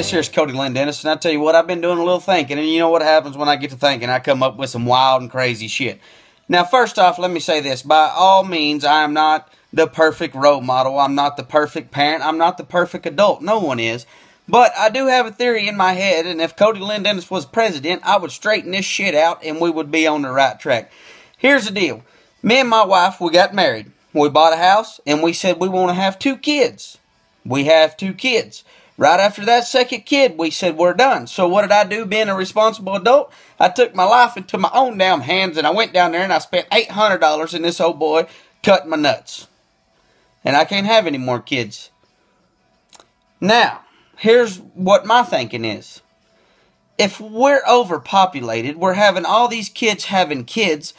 This here's Cody Lynn Dennis, and I tell you what, I've been doing a little thinking, and you know what happens when I get to thinking? I come up with some wild and crazy shit. Now, first off, let me say this. By all means, I am not the perfect role model. I'm not the perfect parent. I'm not the perfect adult. No one is. But I do have a theory in my head, and if Cody Lynn Dennis was president, I would straighten this shit out, and we would be on the right track. Here's the deal. Me and my wife, we got married. We bought a house, and we said we want to have 2 kids. We have 2 kids. Right after that second kid, we said we're done. So what did I do being a responsible adult? I took my life into my own damn hands, and I went down there and I spent $800 in this old boy cutting my nuts. And I can't have any more kids. Now, here's what my thinking is. If we're overpopulated, we're having all these kids having kids,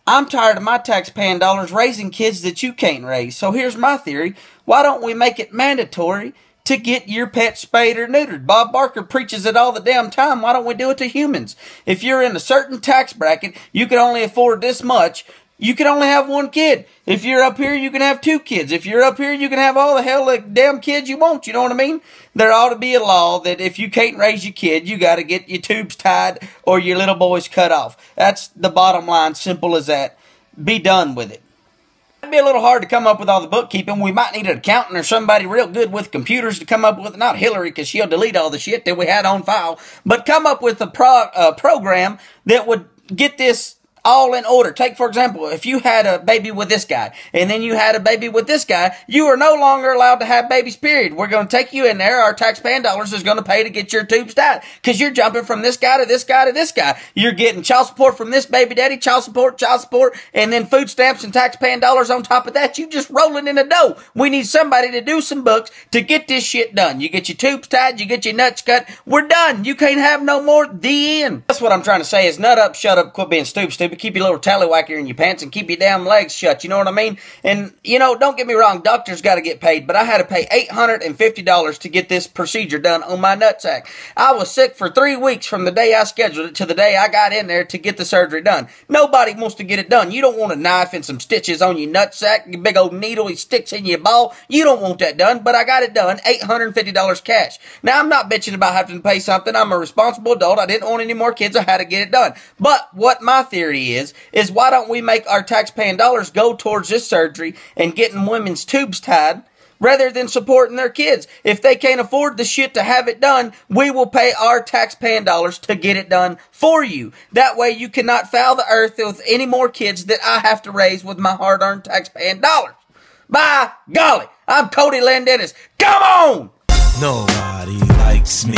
I'm tired of my tax-paying dollars raising kids that you can't raise. So here's my theory. Why don't we make it mandatory to get your pet spayed or neutered? Bob Barker preaches it all the damn time. Why don't we do it to humans? If you're in a certain tax bracket, you can only afford this much. You can only have 1 kid. If you're up here, you can have 2 kids. If you're up here, you can have all the hell of damn kids you want. You know what I mean? There ought to be a law that if you can't raise your kid, you got to get your tubes tied or your little boys cut off. That's the bottom line. Simple as that. Be done with it. It'd be a little hard to come up with all the bookkeeping. We might need an accountant or somebody real good with computers to come up with, not Hillary, because she'll delete all the shit that we had on file, but come up with a program that would get this all in order. Take, for example, if you had a baby with this guy, and then you had a baby with this guy, you are no longer allowed to have babies, period. We're going to take you in there. Our taxpaying dollars is going to pay to get your tubes tied, because you're jumping from this guy to this guy to this guy. You're getting child support from this baby daddy, child support, and then food stamps and taxpaying dollars on top of that. You just rolling in the dough. We need somebody to do some books to get this shit done. You get your tubes tied, you get your nuts cut. We're done. You can't have no more. The end. That's what I'm trying to say is nut up, shut up, quit being stupid. Keep your little tallywhacker in your pants and keep your damn legs shut. You know what I mean? And, you know, don't get me wrong. Doctors got to get paid, but I had to pay $850 to get this procedure done on my nutsack. I was sick for 3 weeks from the day I scheduled it to the day I got in there to get the surgery done. Nobody wants to get it done. You don't want a knife and some stitches on your nutsack, your big old needle, he sticks in your ball. You don't want that done, but I got it done. $850 cash. Now, I'm not bitching about having to pay something. I'm a responsible adult. I didn't want any more kids. I had to get it done. But what my theory is why don't we make our tax-paying dollars go towards this surgery and getting women's tubes tied rather than supporting their kids? If they can't afford the shit to have it done, we will pay our tax-paying dollars to get it done for you. That way you cannot foul the earth with any more kids that I have to raise with my hard-earned tax-paying dollars. By golly, I'm Cody Lynn Dennis. Come on! Nobody likes me,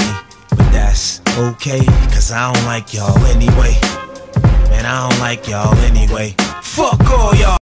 but that's okay, cause I don't like y'all anyway. And I don't like y'all anyway. Fuck all y'all.